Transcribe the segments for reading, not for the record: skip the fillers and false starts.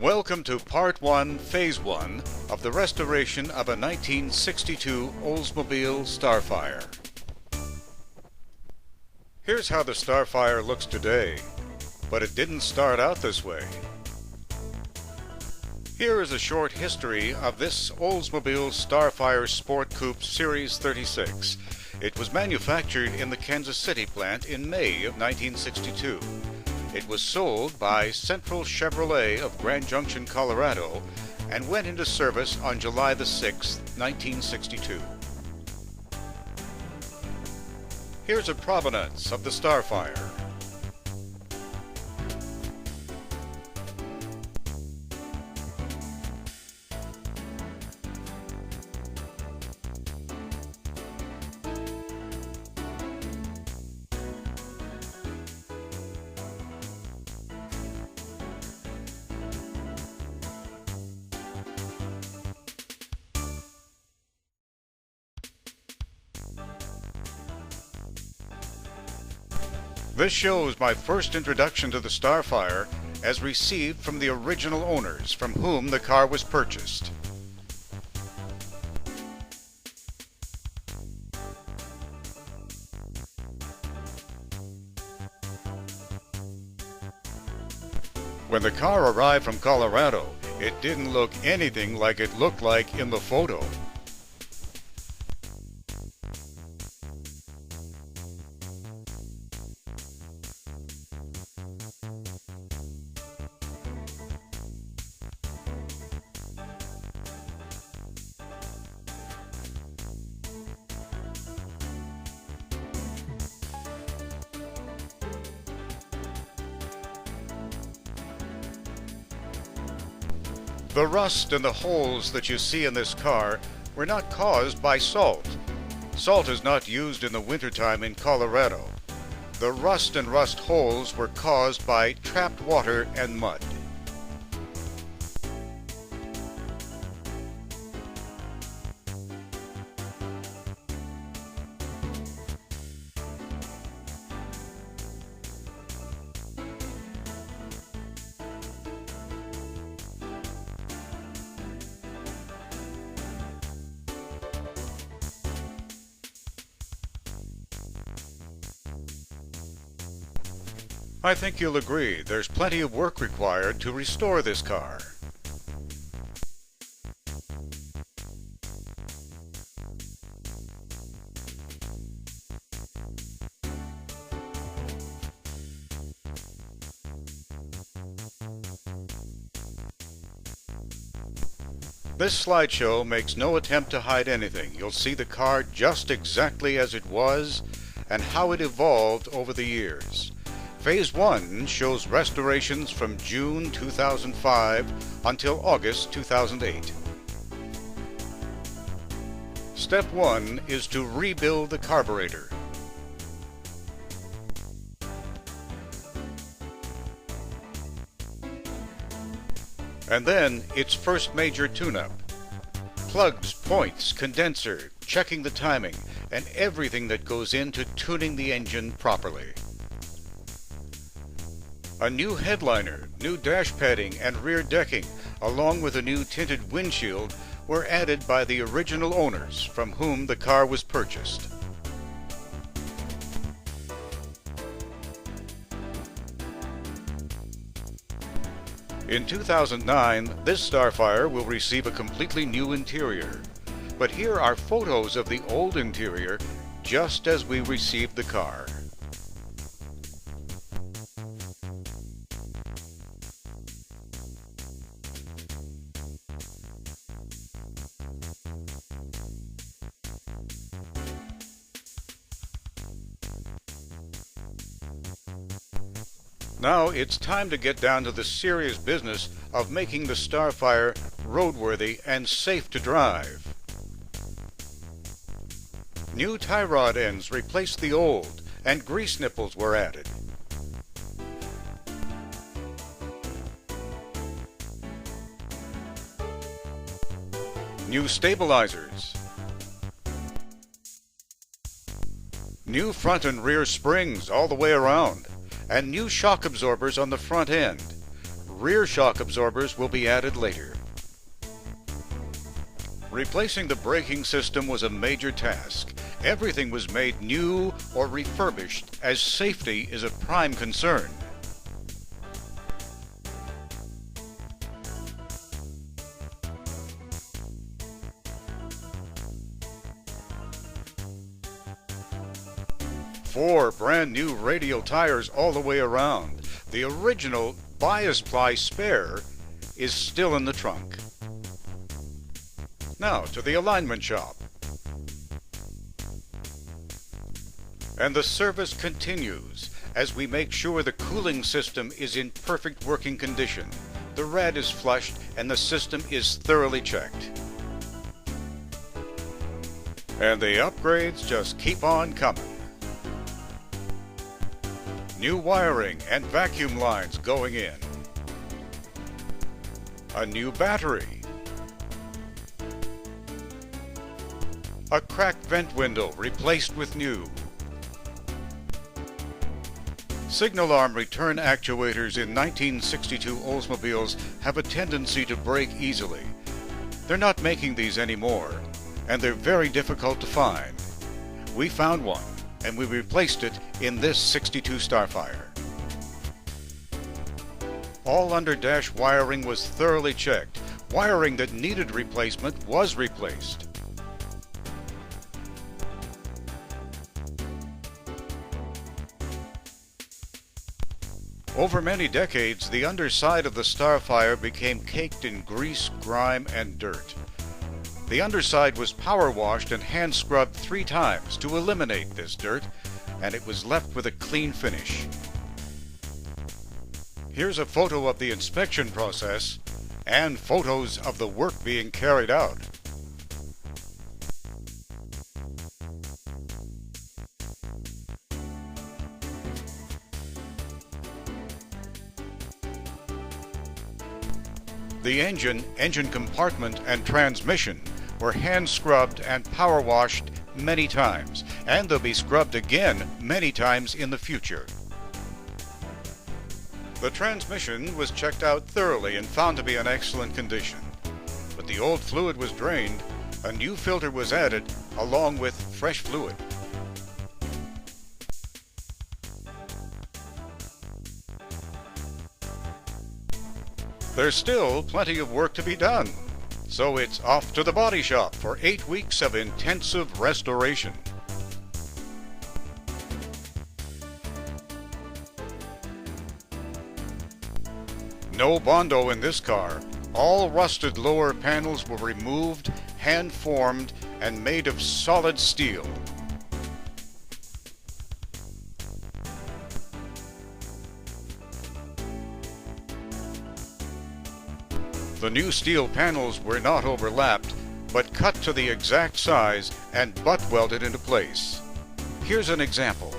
Welcome to Part 1, Phase 1 of the restoration of a 1962 Oldsmobile Starfire. Here's how the Starfire looks today, but it didn't start out this way. Here is a short history of this Oldsmobile Starfire Sport Coupe Series 36. It was manufactured in the Kansas City plant in May of 1962. It was sold by Central Chevrolet of Grand Junction, Colorado, and went into service on July the 6th, 1962. Here's a provenance of the Starfire. This shows my first introduction to the Starfire as received from the original owners from whom the car was purchased. When the car arrived from Colorado, it didn't look anything like it looked like in the photo. The rust and the holes that you see in this car were not caused by salt. Salt is not used in the wintertime in Colorado. The rust and rust holes were caused by trapped water and mud. I think you'll agree there's plenty of work required to restore this car. This slideshow makes no attempt to hide anything. You'll see the car just exactly as it was and how it evolved over the years. Phase 1 shows restorations from June 2005 until August 2008. Step 1 is to rebuild the carburetor. And then its first major tune-up. Plugs, points, condenser, checking the timing, and everything that goes into tuning the engine properly. A new headliner, new dash padding and rear decking, along with a new tinted windshield, were added by the original owners from whom the car was purchased. In 2009, this Starfire will receive a completely new interior. But here are photos of the old interior just as we received the car. Now it's time to get down to the serious business of making the Starfire roadworthy and safe to drive. New tie rod ends replaced the old, and grease nipples were added. New stabilizers. New front and rear springs all the way around, and new shock absorbers on the front end. Rear shock absorbers will be added later. Replacing the braking system was a major task. Everything was made new or refurbished, as safety is a prime concern. Four brand new radial tires all the way around. The original bias ply spare is still in the trunk. Now to the alignment shop. And the service continues as we make sure the cooling system is in perfect working condition. The rad is flushed and the system is thoroughly checked. And the upgrades just keep on coming. New wiring and vacuum lines going in. A new battery. A cracked vent window replaced with new. Signal arm return actuators in 1962 Oldsmobiles have a tendency to break easily. They're not making these anymore, and they're very difficult to find. We found one, and we replaced it in this 62 Starfire. All under-dash wiring was thoroughly checked. Wiring that needed replacement was replaced. Over many decades, the underside of the Starfire became caked in grease, grime, and dirt. The underside was power washed and hand scrubbed 3 times to eliminate this dirt, and it was left with a clean finish. Here's a photo of the inspection process and photos of the work being carried out. The engine compartment, and transmission were hand scrubbed and power washed many times, and they'll be scrubbed again many times in the future. The transmission was checked out thoroughly and found to be in excellent condition. But the old fluid was drained, a new filter was added along with fresh fluid. There's still plenty of work to be done, so it's off to the body shop for 8 weeks of intensive restoration. No Bondo in this car. All rusted lower panels were removed, hand-formed, and made of solid steel. The new steel panels were not overlapped, but cut to the exact size and butt welded into place. Here's an example.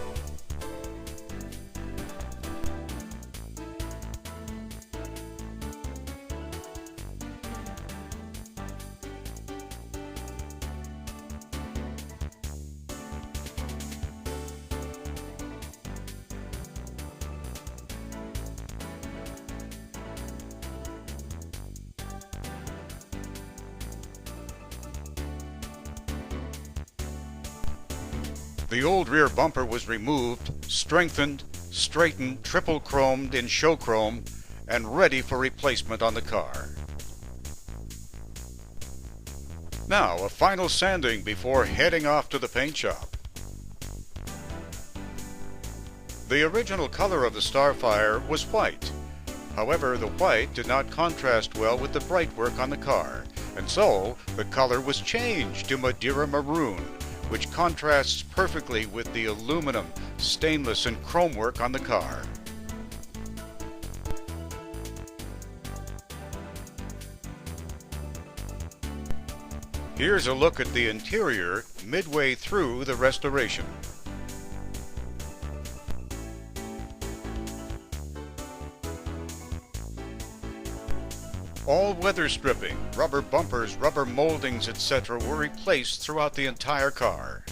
The old rear bumper was removed, strengthened, straightened, triple chromed in show chrome, and ready for replacement on the car. Now, a final sanding before heading off to the paint shop. The original color of the Starfire was white. However, the white did not contrast well with the bright work on the car, and so the color was changed to Madeira Maroon, which contrasts perfectly with the aluminum, stainless, and chrome work on the car. Here's a look at the interior midway through the restoration. All weather stripping, rubber bumpers, rubber moldings, etc. were replaced throughout the entire car.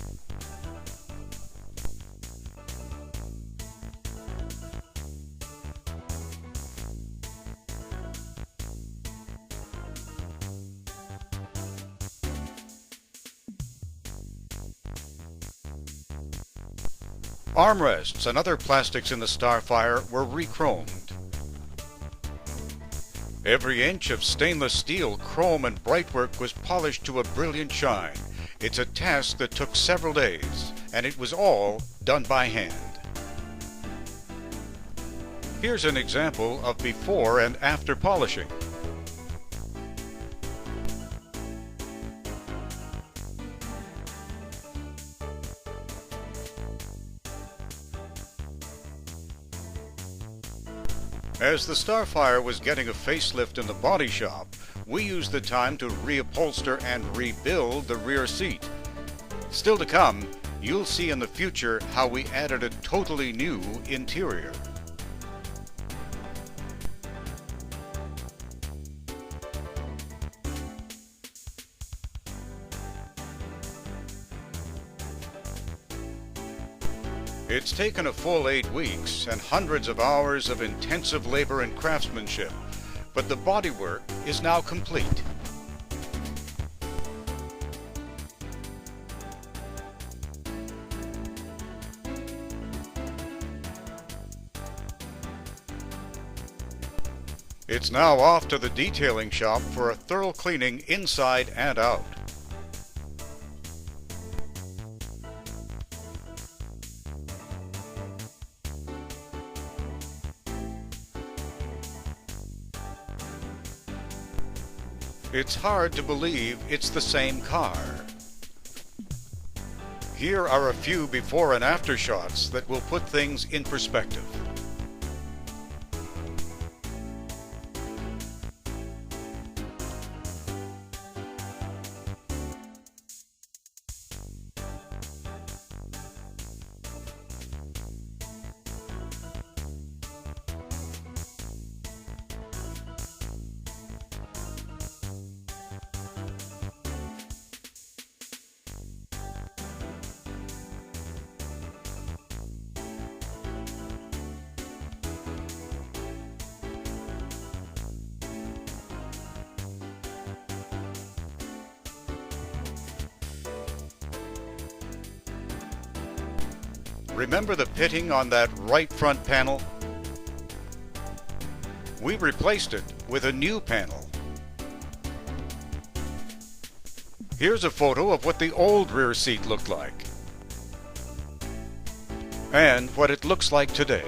Armrests and other plastics in the Starfire were re-chromed. Every inch of stainless steel, chrome, and brightwork was polished to a brilliant shine. It's a task that took several days, and it was all done by hand. Here's an example of before and after polishing. As the Starfire was getting a facelift in the body shop, we used the time to reupholster and rebuild the rear seat. Still to come, you'll see in the future how we added a totally new interior. It's taken a full 8 weeks and hundreds of hours of intensive labor and craftsmanship, but the bodywork is now complete. It's now off to the detailing shop for a thorough cleaning inside and out. It's hard to believe it's the same car. Here are a few before and after shots that will put things in perspective. Remember the pitting on that right front panel? We replaced it with a new panel. Here's a photo of what the old rear seat looked like, and what it looks like today.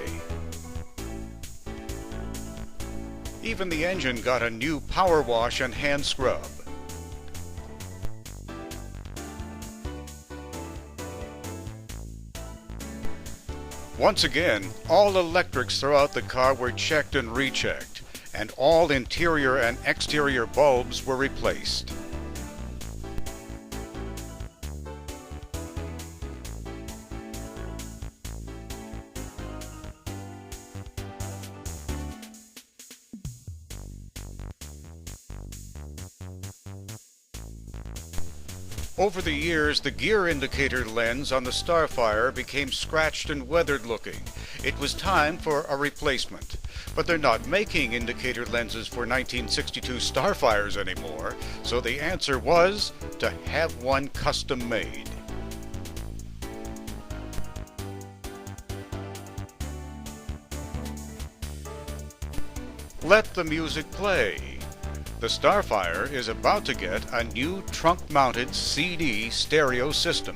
Even the engine got a new power wash and hand scrub. Once again, all electrics throughout the car were checked and rechecked, and all interior and exterior bulbs were replaced. Over the years, the gear indicator lens on the Starfire became scratched and weathered looking. It was time for a replacement. But they're not making indicator lenses for 1962 Starfires anymore, so the answer was to have one custom made. Let the music play. The Starfire is about to get a new trunk-mounted CD stereo system.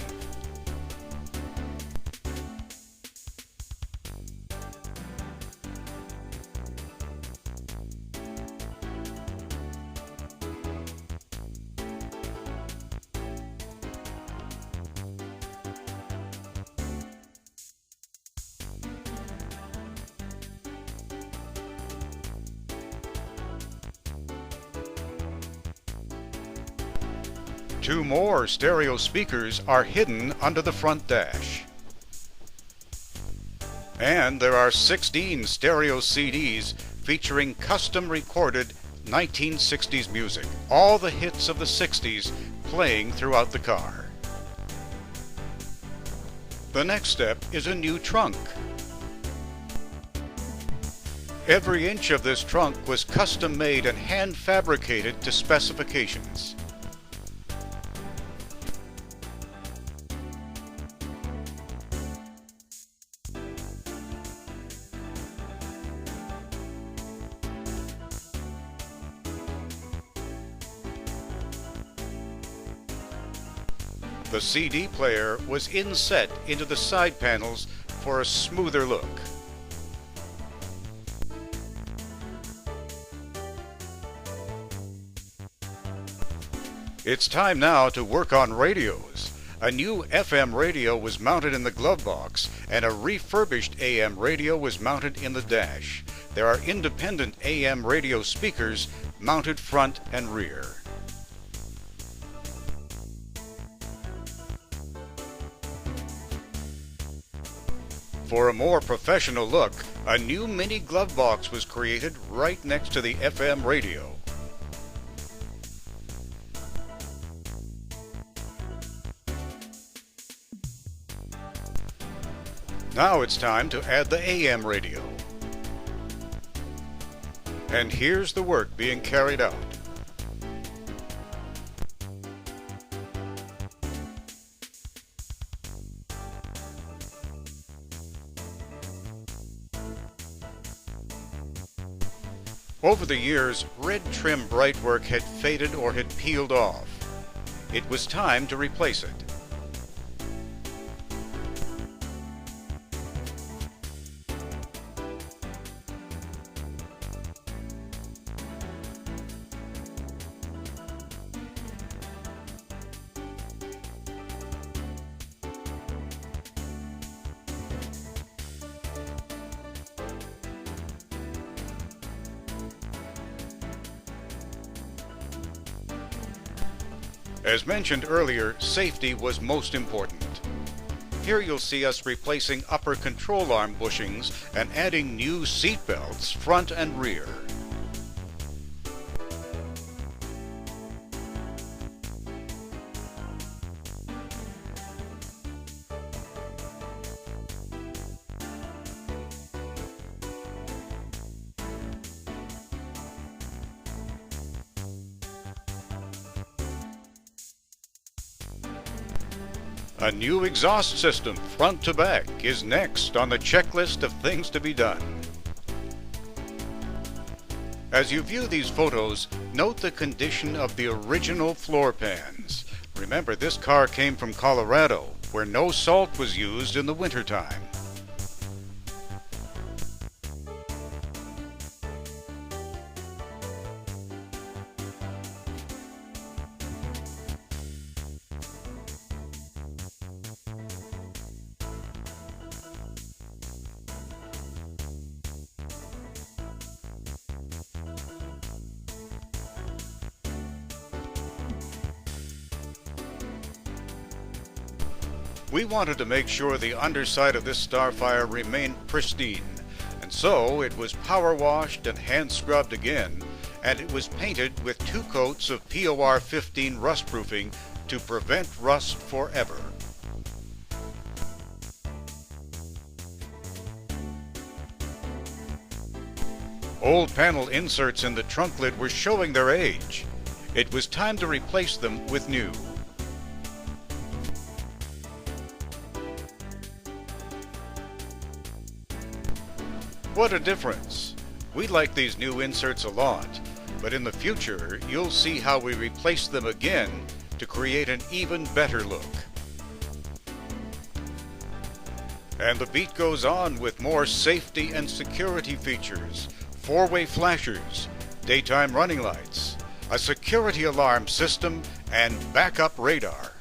Two more stereo speakers are hidden under the front dash. And there are 16 stereo CDs featuring custom recorded 1960s music, all the hits of the 60s playing throughout the car. The next step is a new trunk. Every inch of this trunk was custom made and hand fabricated to specifications. The CD player was inset into the side panels for a smoother look. It's time now to work on radios. A new FM radio was mounted in the glove box, and a refurbished AM radio was mounted in the dash. There are independent AM radio speakers mounted front and rear. For a more professional look, a new mini glove box was created right next to the FM radio. Now it's time to add the AM radio. And here's the work being carried out. Over the years, red trim brightwork had faded or had peeled off. It was time to replace it. As mentioned earlier, safety was most important. Here you'll see us replacing upper control arm bushings and adding new seat belts front and rear. A new exhaust system, front to back, is next on the checklist of things to be done. As you view these photos, note the condition of the original floor pans. Remember, this car came from Colorado, where no salt was used in the wintertime. We wanted to make sure the underside of this Starfire remained pristine, and so it was power washed and hand scrubbed again, and it was painted with 2 coats of POR 15 rust proofing to prevent rust forever. Old panel inserts in the trunk lid were showing their age. It was time to replace them with new. What a difference! We like these new inserts a lot, but in the future you'll see how we replace them again to create an even better look. And the beat goes on with more safety and security features, 4-way flashers, daytime running lights, a security alarm system, and backup radar.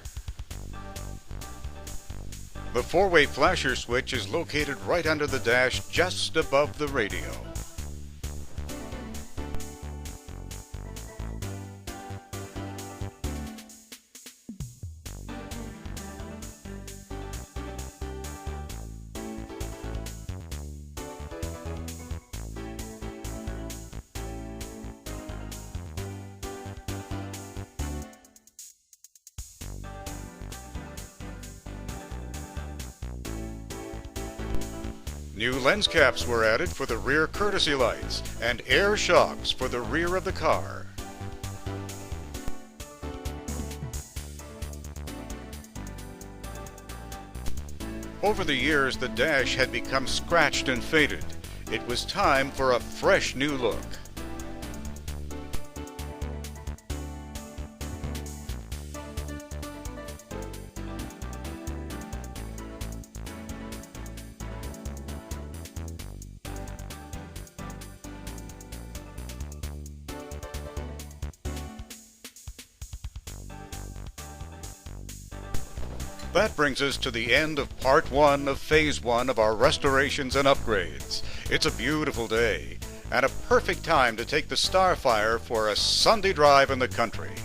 The 4-way flasher switch is located right under the dash just above the radio. New lens caps were added for the rear courtesy lights and air shocks for the rear of the car. Over the years, the dash had become scratched and faded. It was time for a fresh new look. That brings us to the end of Part 1 of Phase 1 of our restorations and upgrades. It's a beautiful day, and a perfect time to take the Starfire for a Sunday drive in the country.